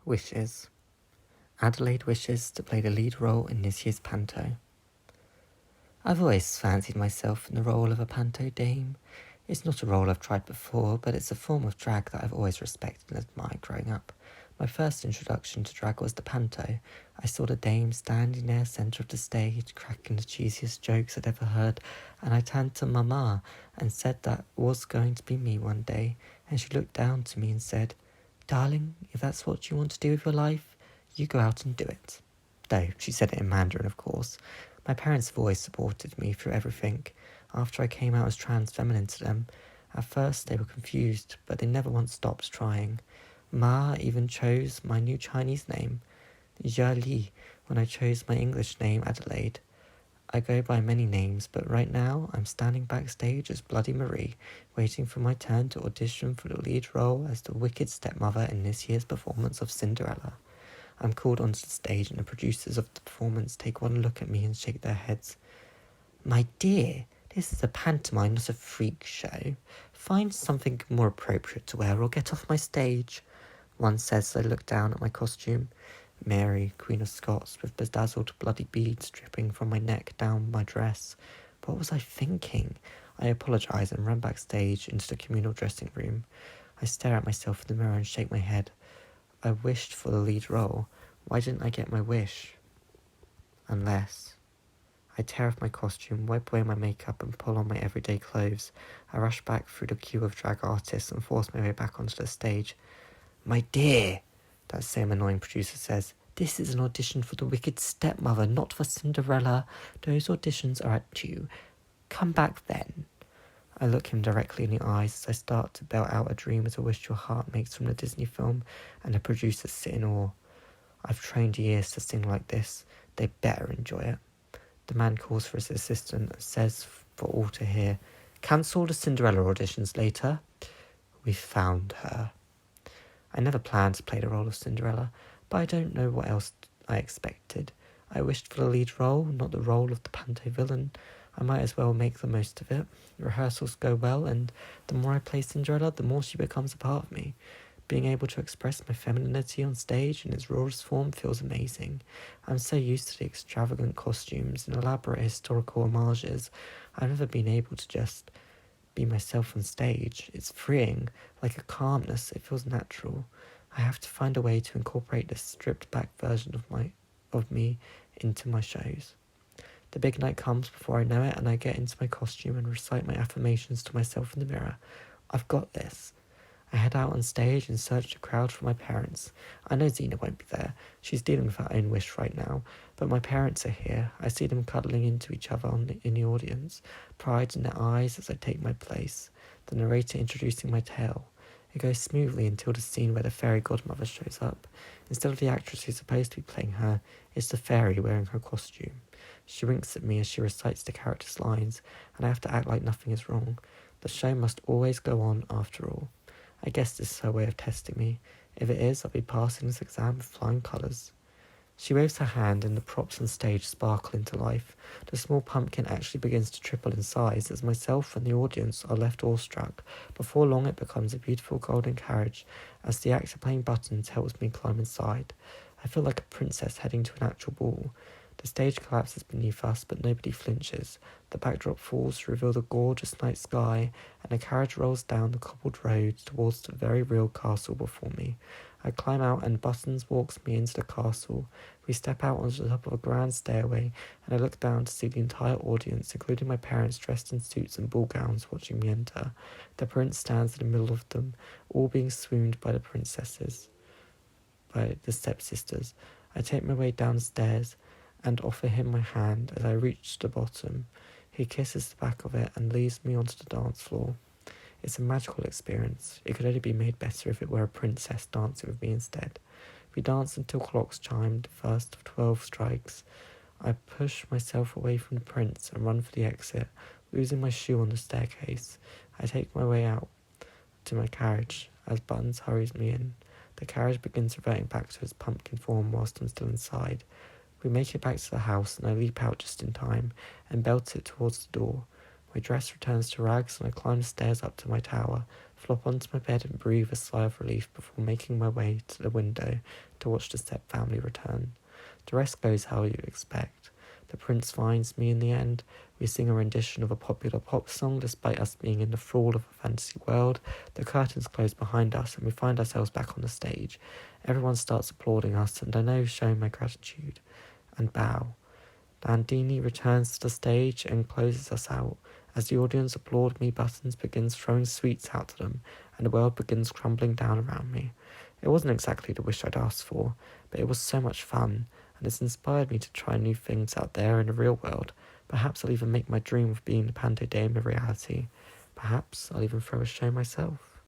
Wishes. Adelaide wishes to play the lead role in this year's Panto. I've always fancied myself in the role of a Panto dame. It's not a role I've tried before, but it's a form of drag that I've always respected and admired growing up. My first introduction to drag was the Panto. I saw the dame standing there, centre of the stage, cracking the cheesiest jokes I'd ever heard, and I turned to Mama and said that was going to be me one day, and she looked down to me and said, "Darling, if that's what you want to do with your life, you go out and do it." Though she said it in Mandarin, of course. My parents have always supported me through everything. After I came out as trans feminine to them, at first they were confused, but they never once stopped trying. Ma even chose my new Chinese name, Jayjay, when I chose my English name, Adelaide. I go by many names, but right now I'm standing backstage as Bloody Marie, waiting for my turn to audition for the lead role as the wicked stepmother in this year's performance of Cinderella. I'm called onto the stage and the producers of the performance take one look at me and shake their heads. "My dear, this is a pantomime, not a freak show. Find something more appropriate to wear or get off my stage," one says as I look down at my costume. Mary, Queen of Scots, with bedazzled bloody beads dripping from my neck down my dress. What was I thinking? I apologise and run backstage into the communal dressing room. I stare at myself in the mirror and shake my head. I wished for the lead role. Why didn't I get my wish? Unless... I tear off my costume, wipe away my makeup and pull on my everyday clothes. I rush back through the queue of drag artists and force my way back onto the stage. "My dear," that same annoying producer says, "this is an audition for the wicked stepmother, not for Cinderella. Those auditions are at 2. Come back then." I look him directly in the eyes as I start to belt out a dream as a wish your heart makes from the Disney film, and the producers sit in awe. I've trained years to sing like this. They better enjoy it. The man calls for his assistant and says for all to hear, "Cancel the Cinderella auditions later." We found her. I never planned to play the role of Cinderella, but I don't know what else I expected. I wished for the lead role, not the role of the Panto villain. I might as well make the most of it. Rehearsals go well, and the more I play Cinderella, the more she becomes a part of me. Being able to express my femininity on stage in its rawest form feels amazing. I'm so used to the extravagant costumes and elaborate historical homages. I've never been able to just be myself on stage. It's freeing, like a calmness. It feels natural. I have to find a way to incorporate this stripped back version of me into my shows. The big night comes before I know it, and I get into my costume and recite my affirmations to myself in the mirror. I've got this. I head out on stage and search the crowd for my parents. I know Zena won't be there. She's dealing with her own wish right now. But my parents are here. I see them cuddling into each other in the audience. Pride in their eyes as I take my place. The narrator introducing my tale. It goes smoothly until the scene where the fairy godmother shows up. Instead of the actress who's supposed to be playing her, it's the fairy wearing her costume. She winks at me as she recites the character's lines, and I have to act like nothing is wrong. The show must always go on after all. I guess this is her way of testing me. If it is, I'll be passing this exam with flying colours. She waves her hand and the props on stage sparkle into life. The small pumpkin actually begins to triple in size as myself and the audience are left awestruck. Before long it becomes a beautiful golden carriage as the actor playing buttons helps me climb inside. I feel like a princess heading to an actual ball. The stage collapses beneath us, but nobody flinches. The backdrop falls to reveal the gorgeous night sky, and the carriage rolls down the cobbled road towards the very real castle before me. I climb out and Buttons walks me into the castle. We step out onto the top of a grand stairway, and I look down to see the entire audience, including my parents dressed in suits and ball gowns, watching me enter. The prince stands in the middle of them, all being swooned by the princesses, by the stepsisters. I take my way downstairs and offer him my hand. As I reach the bottom, he kisses the back of it and leads me onto the dance floor. It's a magical experience. It could only be made better if it were a princess dancing with me instead. We dance until clocks chime the first of 12 strikes. I push myself away from the prince and run for the exit, losing my shoe on the staircase. I take my way out to my carriage as Buttons hurries me in. The carriage begins reverting back to its pumpkin form whilst I'm still inside. We make it back to the house, and I leap out just in time and belt it towards the door. My dress returns to rags, and I climb the stairs up to my tower, flop onto my bed and breathe a sigh of relief before making my way to the window to watch the Step family return. The rest goes how you expect. The prince finds me in the end. We sing a rendition of a popular pop song despite us being in the thrall of a fantasy world. The curtains close behind us and we find ourselves back on the stage. Everyone starts applauding us and I know showing my gratitude and bow. Dandini returns to the stage and closes us out. As the audience applaud me, Buttons begins throwing sweets out to them and the world begins crumbling down around me. It wasn't exactly the wish I'd asked for, but it was so much fun, and it's inspired me to try new things out there in the real world. Perhaps I'll even make my dream of being the Panto Dame a reality. Perhaps I'll even throw a show myself.